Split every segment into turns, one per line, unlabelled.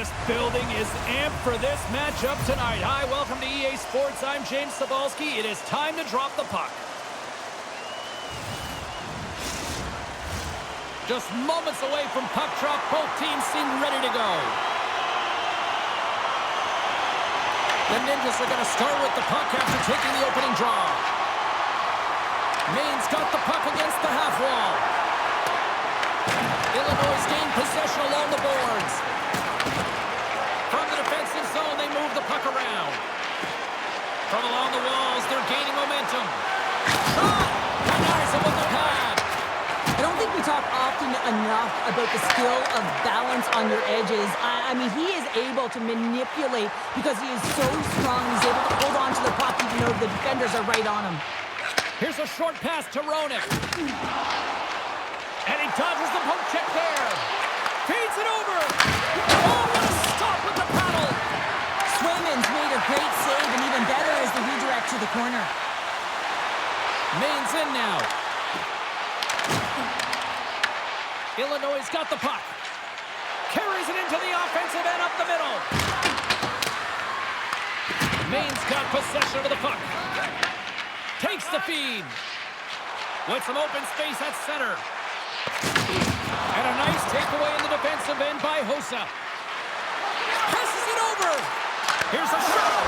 this building is amped for this matchup tonight. Hi, welcome to EA Sports. I'm James Cebulski. It is time to drop the puck. Just moments away from puck drop, both teams seem ready to go. The Ninjas are going to start with the puck after taking the opening draw. Maine's got the puck against the half wall. Illinois gained possession along the boards. From the defensive zone, they move the puck around. From along the walls, they're gaining momentum. Shot! Denies him with the pad.
I don't think we talk often enough about the skill of balance on your edges. I mean, he is able to manipulate because he is so strong. He's able to hold on to the puck even though the defenders are right on him.
Here's a short pass to Roenick. And he dodges the poke check there. Feeds it over. Oh, what a stop with the paddle.
Swayman's made a great save, and even better is the redirect to the corner.
Maine's in now. Illinois got the puck. Carries it into the offensive end up the middle. Maine's got possession of the puck. Takes the feed. With some open space at center. And a nice takeaway in the defensive end by Hossa. Passes it over. Here's a shot.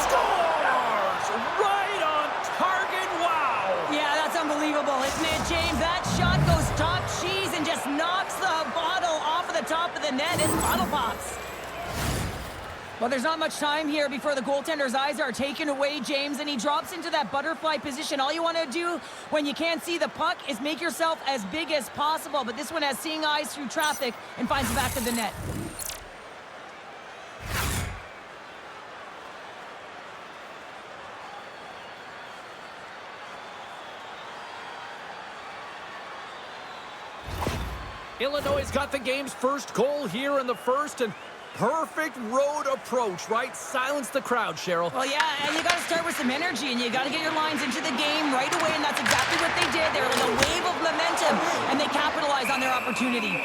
Scores! Right on target. Wow.
Yeah, that's unbelievable, isn't it, James? That shot goes top cheese and just knocks the bottle off of the top of the net. It's bottle pops. Well, there's not much time here before the goaltender's eyes are taken away, James, and he drops into that butterfly position. All you want to do when you can't see the puck is make yourself as big as possible, but this one has seeing eyes through traffic and finds the back of the net.
Illinois got the game's first goal here in the first, and perfect road approach, right? Silence the crowd, Cheryl.
Well, yeah, and you got to start with some energy, and you got to get your lines into the game right away, and that's exactly what they did. They were like a wave of momentum, and they capitalized on their opportunity.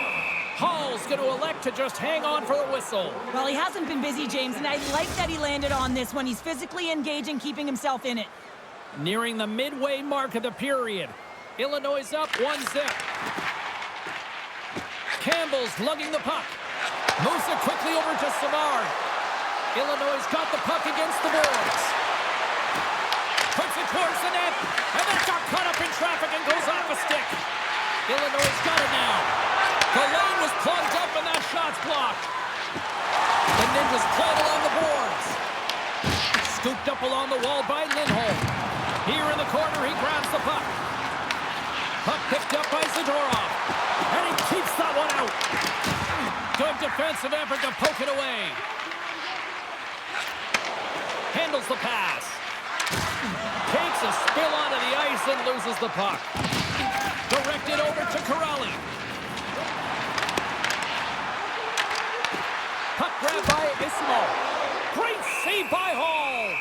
Hall's going to elect to just hang on for the whistle.
Well, he hasn't been busy, James, and I like that he landed on this one. He's physically engaged and keeping himself in it.
Nearing the midway mark of the period. Illinois up 1-0. Campbell's lugging the puck. Moves it quickly over to Savard. Illinois got the puck against the boards. Puts it towards the net. And then got caught up in traffic and goes off a stick. Illinois got it now. The lane was plugged up and that shot's blocked. The Ninjas played along the boards. Scooped up along the wall by Lindholm. Here in the corner, he grabs the puck. Puck picked up by Zadorov. And he keeps that one out. Good defensive effort to poke it away. Handles the pass. Takes a spill onto the ice and loses the puck. Directed over to Corelli. Puck grabbed by Ismo. Great save by Hall.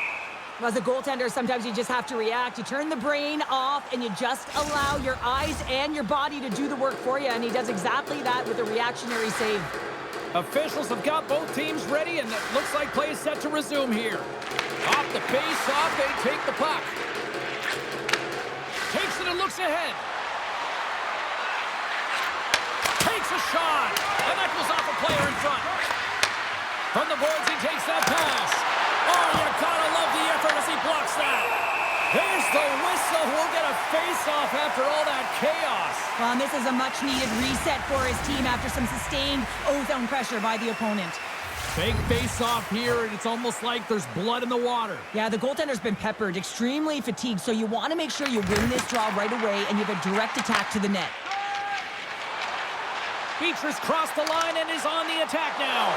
As a goaltender, sometimes you just have to react. You turn the brain off, and you just allow your eyes and your body to do the work for you, and he does exactly that with a reactionary save.
Officials have got both teams ready, and it looks like play is set to resume here. Off the face-off, they take the puck. Takes it and looks ahead. Takes a shot, and that goes off a player in front. From the boards, he takes that pass. Oh, you gotta love the effort as he blocks that. There's the whistle. We'll get a face-off after all that chaos.
Well, and this is a much-needed reset for his team after some sustained ozone pressure by the opponent.
Big face-off here, and it's almost like there's blood in the water.
Yeah, the goaltender's been peppered, extremely fatigued, so you want to make sure you win this draw right away, and you have a direct attack to the net.
Beatrice crossed the line and is on the attack now.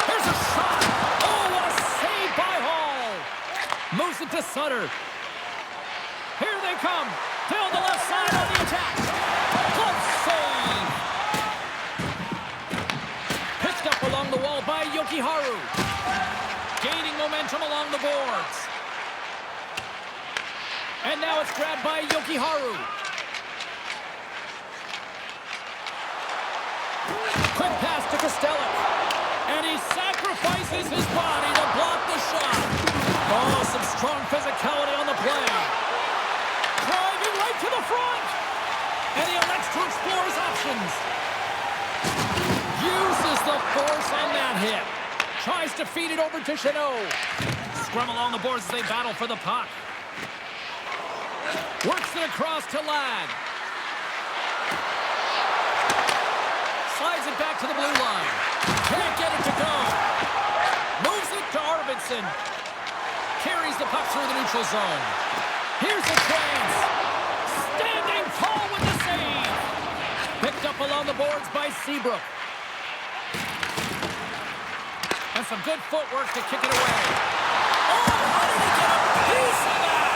There's a shot. Oh, what a save by Hall. Moves it to Sutter. Here they come. Down the left side on the attack. Close save. Pitched up along the wall by Yokiharu. Gaining momentum along the boards. And now it's grabbed by Yokiharu. Quick pass to Kostelic. And he sacrifices his body to block the shot. Oh, some strong physicality on the play. Driving right to the front. And he elects to explore his options. Uses the force on that hit. Tries to feed it over to Chanot. Scrum along the boards as they battle for the puck. Works it across to Ladd. Slides it back to the blue line. Can't get it to go. Moves it to Arvidsson. Carries the puck through the neutral zone. Here's a chance. Standing tall with the save. Picked up along the boards by Seabrook. And some good footwork to kick it away. Oh, how did he get a piece of that?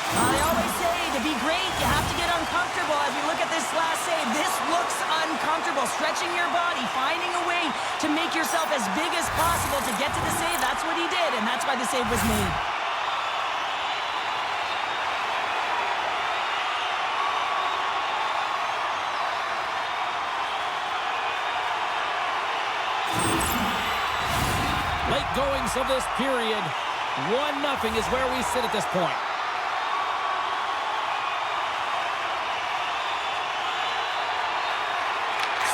I always say, to be great, you have to get uncomfortable. As we look at this last save, this looks uncomfortable. Stretching your body, finding a way to make yourself as big as possible to get to the save. That's what he did, and that's why the save was made.
Late goings of this period. 1-0 is where we sit at this point.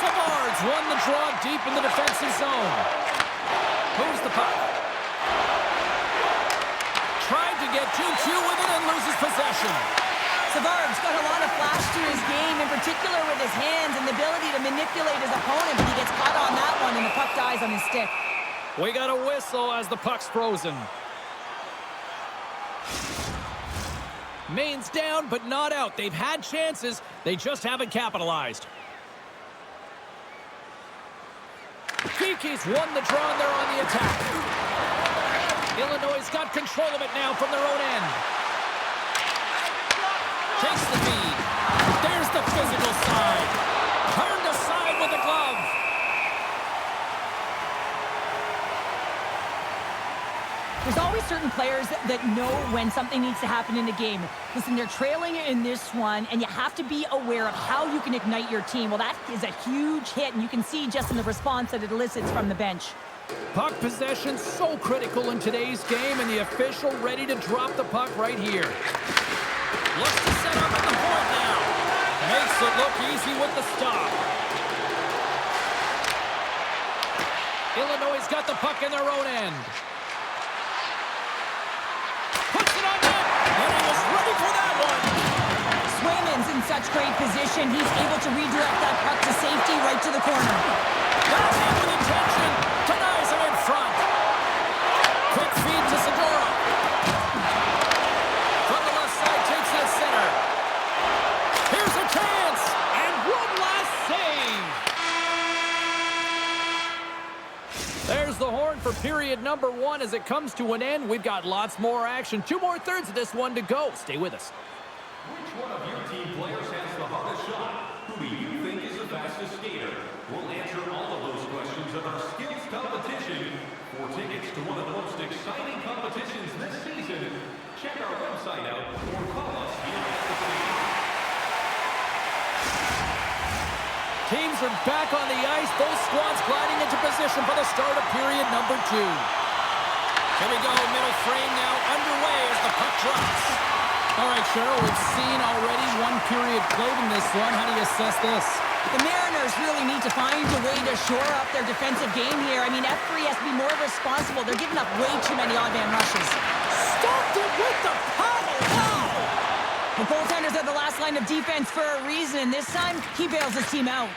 Savard's won the draw deep in the defensive zone. Moves the puck. Tried to get 2-2 with it and loses possession.
Savard's got a lot of flash to his game, in particular with his hands and the ability to manipulate his opponent, but he gets caught on that one and the puck dies on his stick.
We got a whistle as the puck's frozen. Maine's down, but not out. They've had chances. They just haven't capitalized. Kiki's won the draw, and they're on the attack. Illinois' got control of it now from their own end. Takes the feed. There's the physical side. Turned aside with the glove.
There's always certain players that know when something needs to happen in a game. Listen, they're trailing in this one, and you have to be aware of how you can ignite your team. Well, that is a huge hit, and you can see just in the response that it elicits from the bench.
Puck possession so critical in today's game, and the official ready to drop the puck right here. Looks to set up at the point now. Makes it look easy with the stop. Illinois' got the puck in their own end. Puts it on net, and he was ready for that one.
Swayman's in such great position. He's able to redirect that puck to safety right to the corner.
Got him with intention. Denies him in front. Quick feed to Segura. From the left side, takes it center. Here's a chance, and one last save. There's the horn for period number 1 as it comes to an end. We've got lots more action. 2 more thirds of this one to go. Stay with us.
Which one of your team players has the hardest shot? Who do you think is the fastest skater? We'll answer all of those questions at our skills competition. For tickets to one of the most exciting competitions this season, check our website out or call us here at the station.
Teams are back on the ice. Both squads gliding into position for the start of period number 2. Here we go. Middle frame now underway as the puck drops. All right, Cheryl, we've seen already one period played in this one. How do you assess this?
The Mariners really need to find a way to shore up their defensive game here. I mean, F3 has to be more responsible. They're giving up way too many odd-man rushes.
Stopped it with the paddle. Wow!
The goaltenders are the last line of defense for a reason, and this time, he bails his team out.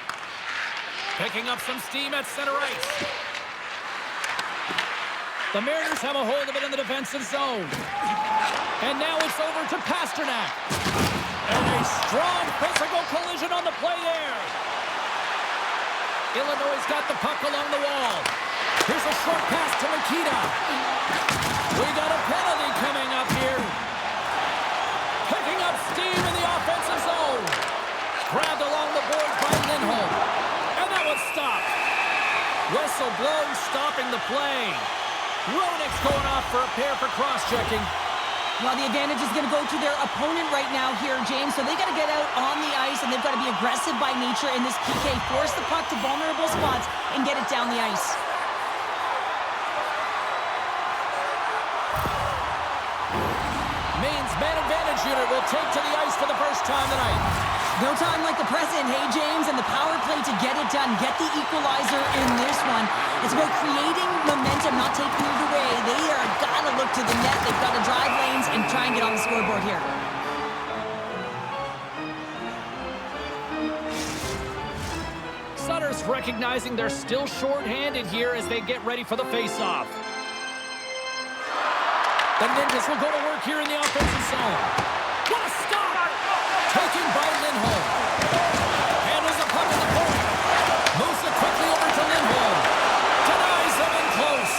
Picking up some steam at center ice. The Mariners have a hold of it in the defensive zone. And now it's over to Pasternak. And a strong physical collision on the play there. Illinois' got the puck along the wall. Here's a short pass to Nikita. We got a penalty coming up here. Picking up steam in the offensive zone. Grabbed along the boards by Lindholm. And that was stopped. Whistle blown, stopping the play. Roenick's going off for a pair for cross-checking.
Well, the advantage is going to go to their opponent right now here, James. So they got to get out on the ice, and they've got to be aggressive by nature in this PK. Force the puck to vulnerable spots and get it down the ice.
Maine's man advantage unit will take to the ice for the first time tonight.
No time like the present, hey, James, and the power play to get it done. Get the equalizer in this one. It's about creating momentum, not taking it away. They are got to look to the net. They've got to drive lanes and try and get on the scoreboard here.
Sutter's recognizing they're still short-handed here as they get ready for the face-off. The Ninjas will go to work here in the offensive zone. What a stop! Taken by Lindholm. Handles the puck in the point. Moves it quickly over to Lindholm. Denies him in close.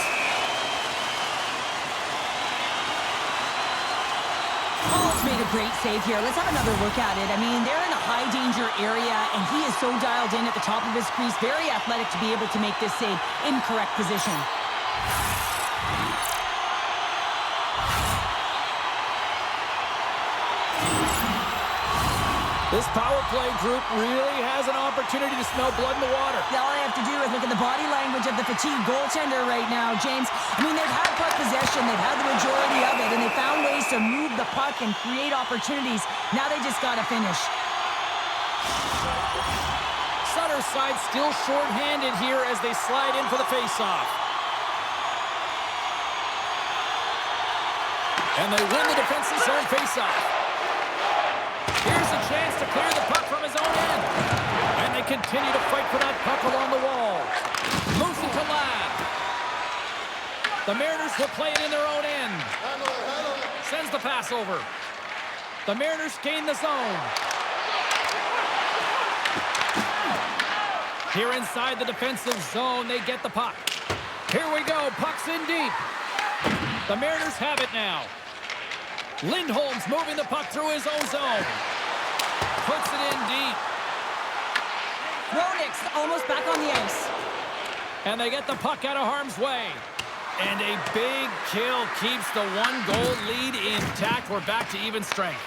Paul's made a great save here. Let's have another look at it. I mean, they're in a high-danger area, and he is so dialed in at the top of his crease. Very athletic to be able to make this save in correct position.
This power play group really has an opportunity to smell blood in the water.
Yeah, all I have to do is look at the body language of the fatigued goaltender right now, James. I mean, they've had puck possession, they've had the majority of it, and they found ways to move the puck and create opportunities. Now they just got to finish.
Sutter's side still short-handed here as they slide in for the face-off. And they win the defensive zone face-off. Here's a chance to clear the puck from his own end. And they continue to fight for that puck along the wall. Moves it to Ladd. The Mariners will play it in their own end. Sends the pass over. The Mariners gain the zone. Here inside the defensive zone, they get the puck. Here we go. Puck's in deep. The Mariners have it now. Lindholm's moving the puck through his own zone. Puts it in deep.
Ronix almost back on the ice.
And they get the puck out of harm's way. And a big kill keeps the one-goal lead intact. We're back to even strength.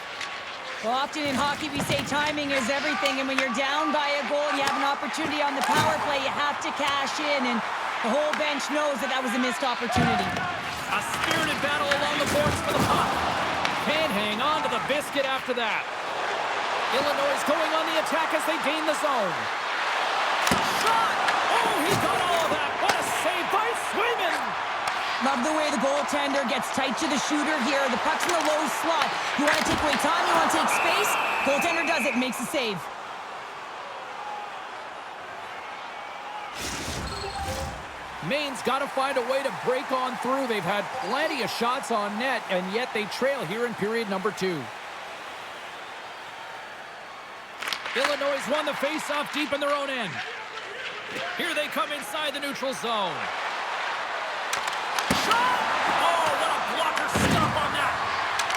Well, often in hockey we say timing is everything, and when you're down by a goal and you have an opportunity on the power play, you have to cash in, and the whole bench knows that that was a missed opportunity.
A spirited battle along the boards for the puck. Can't hang on to the biscuit after that. Illinois is going on the attack as they gain the zone. Shot! Oh, he got all of that. What a save by Swayman!
Love the way the goaltender gets tight to the shooter here. The puck's in the low slot. You want to take away time, you want to take space. Goaltender does it and makes the save.
Maine's got to find a way to break on through. They've had plenty of shots on net, and yet they trail here in period number 2. Illinois won the face-off deep in their own end. Here they come inside the neutral zone. Shot! Oh, what a blocker stop on that!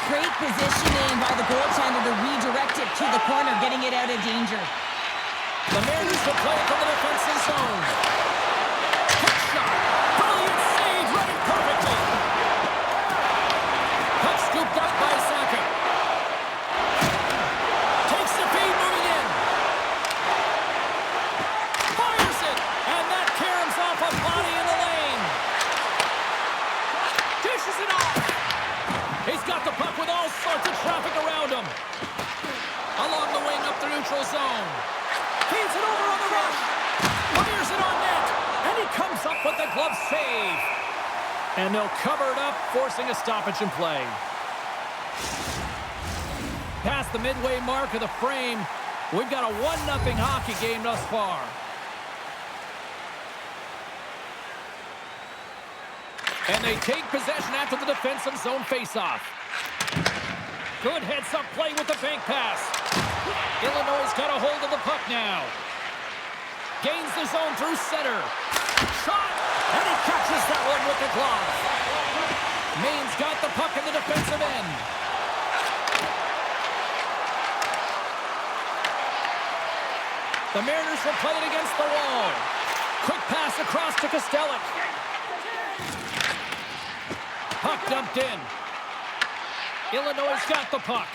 Great positioning by the goaltender to redirect it to the corner, getting it out of danger.
The Mariners will play it from the defensive zone. Quick shot! Brilliant save! Read it perfectly! Puck scooped up by Saka. Takes the feed, moving in. Fires it! And that caroms off a body in the lane. Dishes it off! He's got the puck with all sorts of traffic around him. Along the wing up the neutral zone. Feeds it over on the rush. Fires it on net. And he comes up with the glove save. And they'll cover it up, forcing a stoppage in play. Past the midway mark of the frame, we've got a 1-0 hockey game thus far. And they take possession after the defensive zone faceoff. Good heads-up play with the bank pass. Illinois got a hold of the puck now. Gains the zone through center. Shot! And he catches that one with the glove. Maine's got the puck in the defensive end. The Mariners will play it against the wall. Quick pass across to Kostelic. Puck dumped in. Illinois got the puck.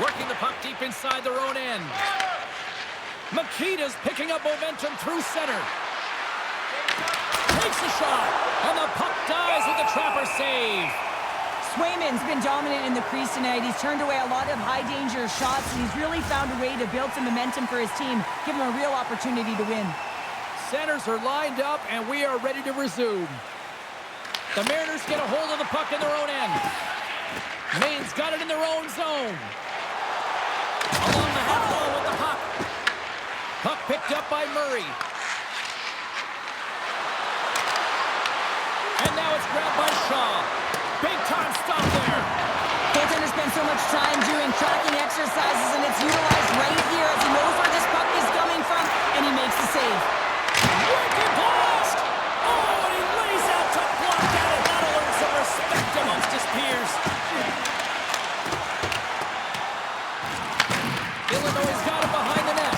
Working the puck deep inside their own end. Makita's picking up momentum through center. Takes a shot, and the puck dies with the trapper save.
Swayman's been dominant in the crease tonight. He's turned away a lot of high-danger shots, and he's really found a way to build some momentum for his team, give him a real opportunity to win.
Centers are lined up, and we are ready to resume. The Mariners get a hold of the puck in their own end. Maine's got it in their own zone. Along the half wall with the puck. Puck picked up by Murray. And now it's grabbed by Shaw. Big time stop there.
Goaltender spends so much time doing tracking exercises, and it's utilized right here as he knows where this puck is coming from, and he makes the save.
Wicked blast! Oh, and he lays out to block at it. That'll earn some respect amongst his peers. Illinois got it behind the net.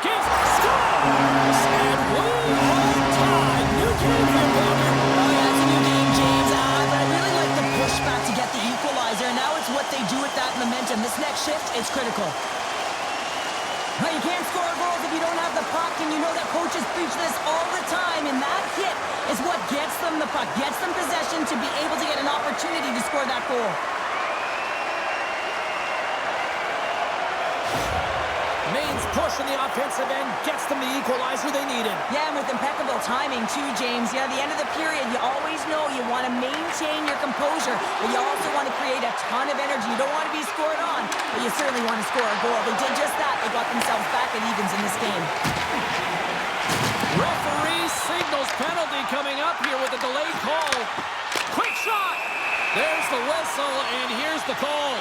Gives scores! And one tie. New game here, Bobby.
Oh, yeah, it's a new game, James. But I really like the pushback to get the equalizer. Now it's what they do with that momentum. This next shift is critical. Now, you can't score goals if you don't have the puck, and you know that coaches preach this all the time, and that hit is what gets them the puck, gets them possession to be able to get an opportunity to score that goal.
Maine's push in the offensive end gets them the equalizer they needed.
Yeah, and with impeccable timing, too, James. Yeah, at the end of the period, you always know you want to maintain your composure, but you also want to create a ton of energy. You don't want to be scored on, but you certainly want to score a goal. They did just that. They got themselves back at evens in this game.
Referee signals penalty coming up here with a delayed call. Quick shot! There's the whistle, and here's the call.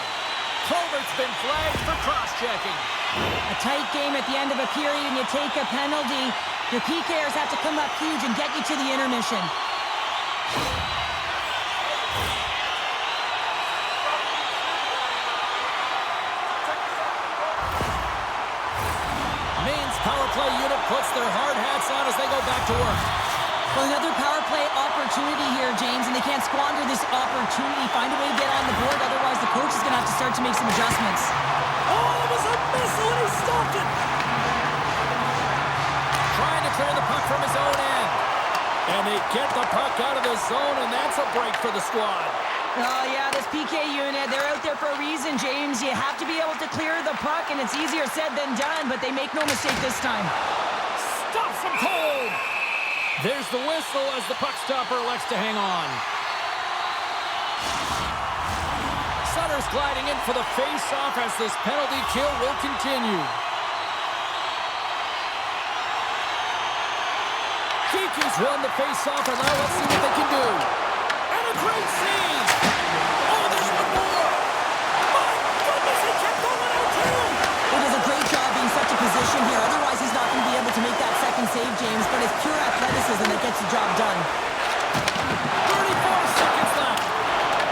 Culvert's been flagged for cross-checking.
A tight game at the end of a period, and you take a penalty. Your PKers have to come up huge and get you to the intermission.
Maine's power play unit puts their hard hats on as they go back to work.
Well, another power play opportunity here, James, and they can't squander this opportunity. Find a way to get on the board, otherwise the coach is going to have to start to make some adjustments.
Oh, it was a missile, and he stopped it! Trying to clear the puck from his own end. And they get the puck out of the zone, and that's a break for the squad.
Oh, yeah, this PK unit, they're out there for a reason, James. You have to be able to clear the puck, and it's easier said than done, but they make no mistake this time.
Stops him cold! There's the whistle as the puck stopper elects to hang on. Sutter's gliding in for the face-off as this penalty kill will continue. Kiki's won the face-off, and now let's see what they can do. And a great save! Oh, there's one more! My goodness, he kept going out too!
He does a great job being such a position here. Otherwise, he's not going to be able to make that second save, James, but it's pure athleticism that gets the job done.
34 seconds left.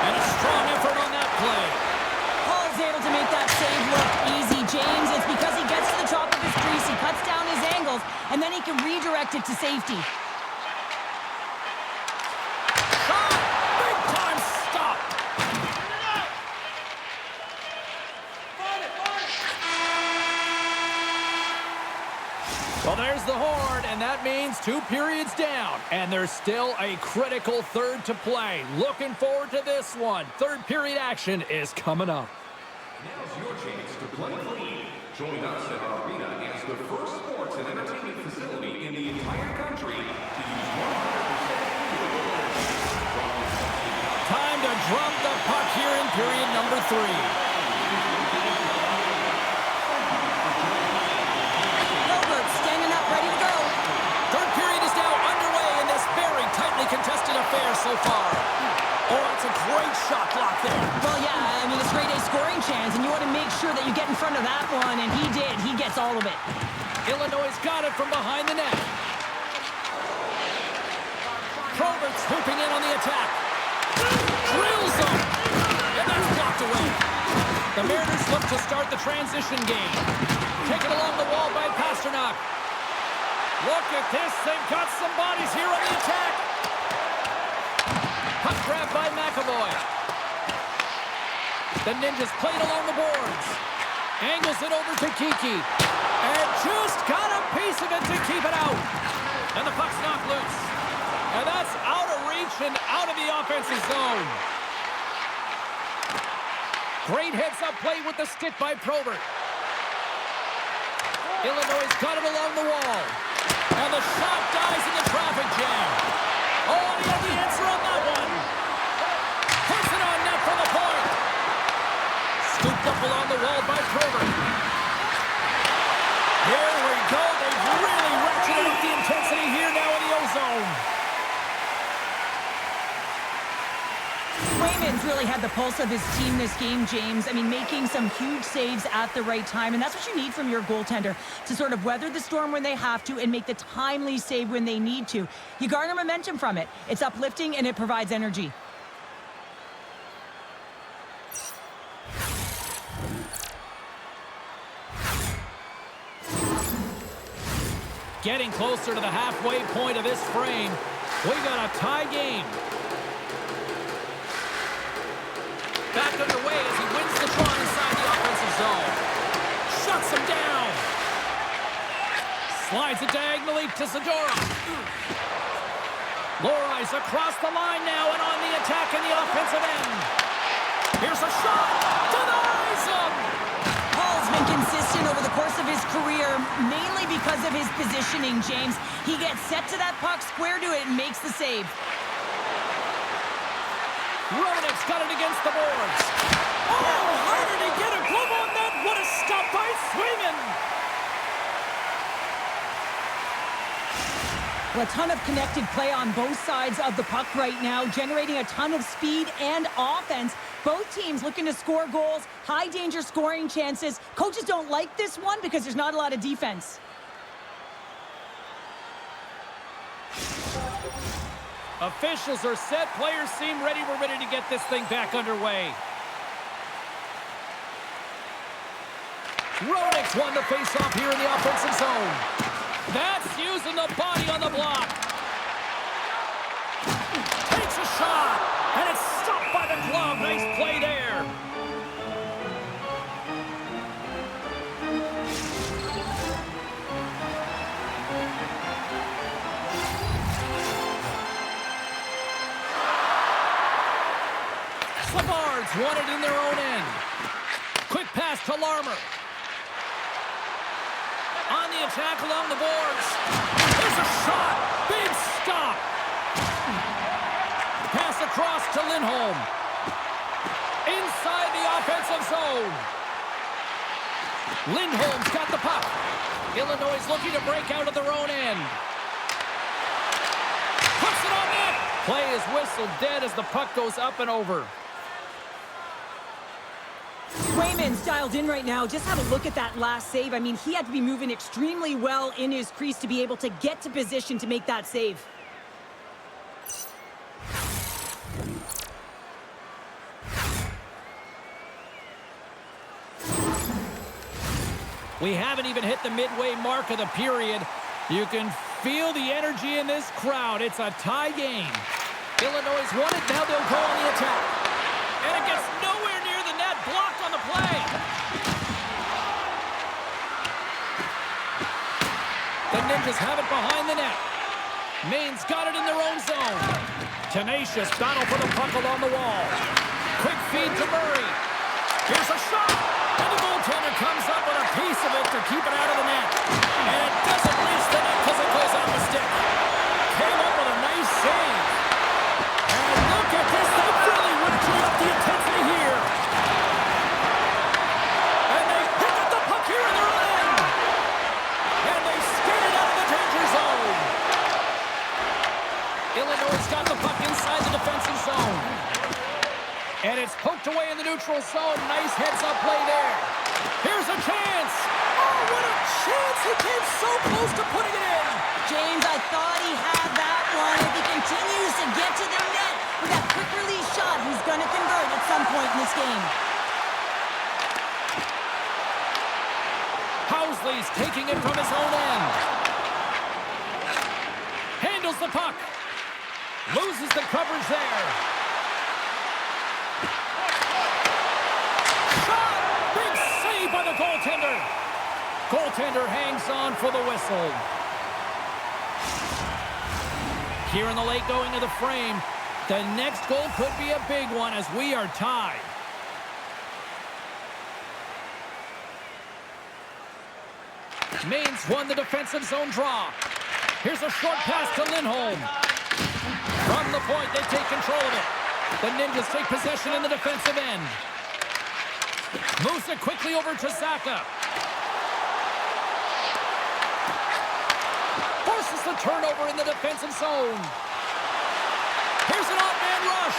And a strong effort on that play.
Paul's able to make that save look easy, James. It's because he gets to the top of his crease, he cuts down his angles, and then he can redirect it to safety.
Shot! Big time stop! Well, there's the horn, and that means 2 periods down. And there's still a critical third to play. Looking forward to this one. Third period action is coming up.
Now's your chance to play clean. Join us at our arena as the first sports and entertainment facility in the entire country to use 100% renewable energy.
Time to drop the puck here in period number 3. Contested affair so far. Oh, that's a great shot block there.
Well, yeah, I mean, it's a great A scoring chance, and you want to make sure that you get in front of that one, and he did. He gets all of it.
Illinois got it from behind the net. Probert's swooping in on the attack. Drills him. And that's blocked away. The Mariners look to start the transition game. Taken along the wall by Pasternak. Look at this. They've got some bodies here on the attack. Puck grab by McAvoy. The Ninjas played along the boards. Angles it over to Kiki. And just got a piece of it to keep it out. And the puck's knocked loose. And that's out of reach and out of the offensive zone. Great heads-up play with the stick by Probert. Illinois got it along the wall. And the shot dies in the traffic jam. Oh, and he had the answer on that one. Puts it on net for the point. Scooped up along the wall by Probert. Here we go. They've really ratcheted up the intensity here now in the O-zone.
Swayman's really had the pulse of his team this game, James. I mean, making some huge saves at the right time, and that's what you need from your goaltender, to sort of weather the storm when they have to and make the timely save when they need to. You garner momentum from it. It's uplifting, and it provides energy.
Getting closer to the halfway point of this frame. We got a tie game. Back underway as he wins the draw inside the offensive zone. Shuts him down. Slides it diagonally to Zadorov. Lohrey's across the line now and on the attack in the offensive end. Here's a shot. Denies him.
Paul's been consistent over the course of his career, mainly because of his positioning, James. He gets set to that puck, square to it, and makes the save.
Roenick's got it against the boards. Oh, how did he get a glove on that? What a stop by Swayman!
Well, a ton of connected play on both sides of the puck right now, generating a ton of speed and offense. Both teams looking to score goals, high-danger scoring chances. Coaches don't like this one because there's not a lot of defense.
Officials are set. Players seem ready. We're ready to get this thing back underway. Roenick's won the face-off here in the offensive zone. That's using the body on the block. Takes a shot, and it's stopped by the glove. Nice play there. Savard's won it in their own end. Quick pass to Larmer. On the attack along the boards. There's a shot. Big stop. Pass across to Lindholm. Inside the offensive zone. Lindholm's got the puck. Illinois looking to break out of their own end. Puts it on net. Play is whistled dead as the puck goes up and over.
Swayman's dialed in right now. Just have a look at that last save. I mean, he had to be moving extremely well in his crease to be able to get to position to make that save.
We haven't even hit the midway mark of the period. You can feel the energy in this crowd. It's a tie game. Illinois won it. Now they'll go on the attack. And it gets nowhere near the net. Blocked on the play. The Ninjas have it behind the net. Maine's got it in their own zone. Tenacious battle for the puck along the wall. Quick feed to Murray. Here's a shot. And the goaltender comes up with a piece of it to keep it out of the net. And it doesn't reach the net because it goes off the stick. Came up with a nice save. And look at this. They've really ratcheted up the intensity here. And they pick up the puck here in their own end. And they skate it out of the danger zone. Illinois got the puck inside the defensive zone. And it's poked away in the neutral zone. Nice heads-up play there. Here's a chance. Oh, what a chance. He came so close to putting it in.
James, I thought he had that one. If he continues to get to the net with that quick release shot, he's going to convert at some point in this game.
Housley's taking it from his own end. Handles the puck. Loses the coverage there. Goaltender hangs on for the whistle. Here in the late going of the frame, the next goal could be a big one as we are tied. Maine's won the defensive zone draw. Here's a short pass to Lindholm. From the point, they take control of it. The Ninjas take possession in the defensive end. Moves it quickly over to Zaka. Forces the turnover in the defensive zone. Here's an off-man rush.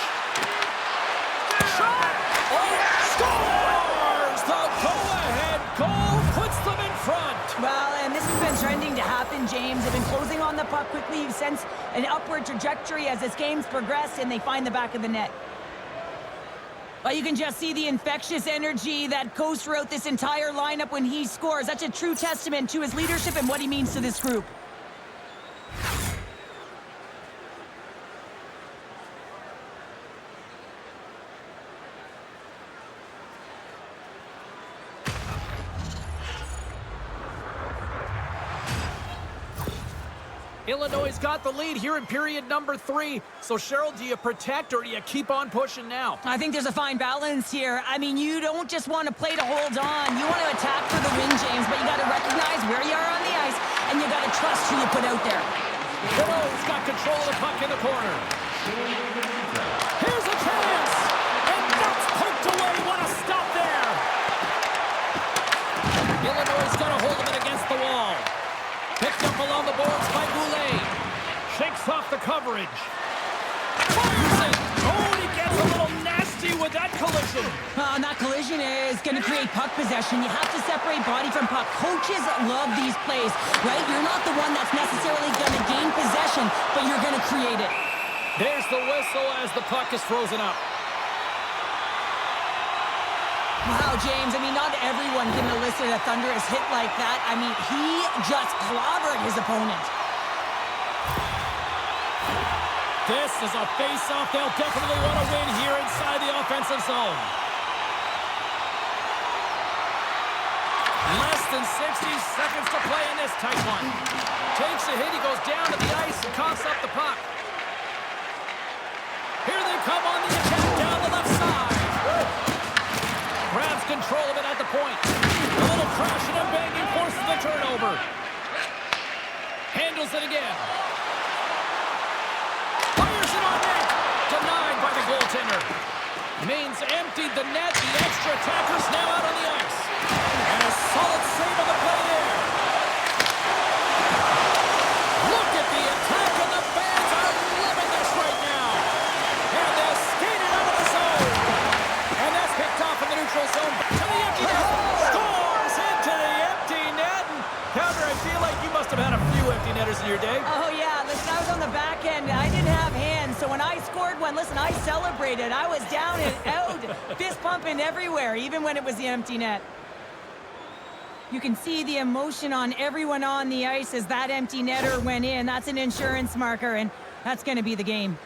Shot! Oh, scores! The go-ahead goal puts them in front.
Well, and this has been trending to happen, James. They've been closing on the puck quickly. You sense an upward trajectory as this game's progressed, and they find the back of the net. But you can just see the infectious energy that goes throughout this entire lineup when he scores. That's a true testament to his leadership and what he means to this group.
Illinois has got the lead here in period number 3. So, Cheryl, do you protect or do you keep on pushing now?
I think there's a fine balance here. I mean, you don't just want to play to hold on. You want to attack for the win, James, but you got to recognize where you are on the ice, and you got to trust who you put out there.
Illinois got control of the puck in the corner. Here's a chance, and that's poked away. What a stop there. Illinois got a hold of it against the wall. Picked up along the boards by Goulet. Shakes off the coverage. Fires it. Oh, and he gets a little nasty with that collision.
And that collision is going to create puck possession. You have to separate body from puck. Coaches love these plays, right? You're not the one that's necessarily going to gain possession, but you're going to create it.
There's the whistle as the puck is frozen up.
Wow, James, I mean, not everyone can elicit a thunderous hit like that. I mean, he just clobbered his opponent.
This is a face-off they'll definitely want to win here inside the offensive zone. Less than 60 seconds to play in this tight one. Takes a hit, he goes down to the ice and coughs up the puck. Here they come on the attack down the left side. Grabs control of it at the point. A little crashing and banging forces the turnover. Handles it again. Fires it on net. Denied by the goaltender. Maine's emptied the net. The extra attackers now out on the ice. And a solid save on the play there. Look at the attack, and the fans are loving this right now. And they're skating out of the zone. And that's picked off in the neutral zone. To the empty net. Scores into the empty net. And Counter, I feel like you must have had a few empty netters in your day.
Oh, yeah. Listen, I was on the back end. I didn't have hands. So when I scored one, listen, I celebrated. I was down and out, fist pumping everywhere, even when it was the empty net. You can see the emotion on everyone on the ice as that empty netter went in. That's an insurance marker, and that's going to be the game.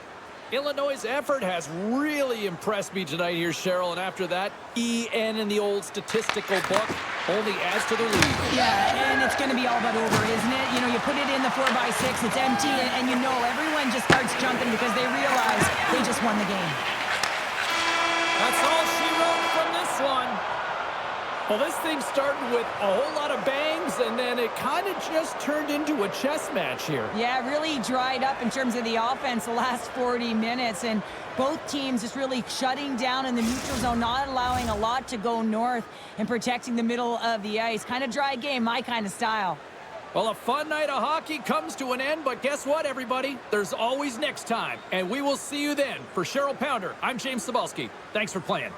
Illinois' effort has really impressed me tonight here, Cheryl, and after that, EN in the old statistical book only adds to their lead.
Yeah, and it's going to be all but over, isn't it? You know, you put it in the 4x6, it's empty, and you know everyone just starts jumping because they realize they just won the game.
That's all she wrote from this one. Well, this thing started with a whole lot of bangs, and then it kind of just turned into a chess match here.
Yeah, it really dried up in terms of the offense the last 40 minutes, and both teams just really shutting down in the neutral zone, not allowing a lot to go north and protecting the middle of the ice. Kind of dry game, my kind of style.
Well, a fun night of hockey comes to an end, but guess what, everybody? There's always next time, and we will see you then. For Cheryl Pounder, I'm James Cebulski. Thanks for playing.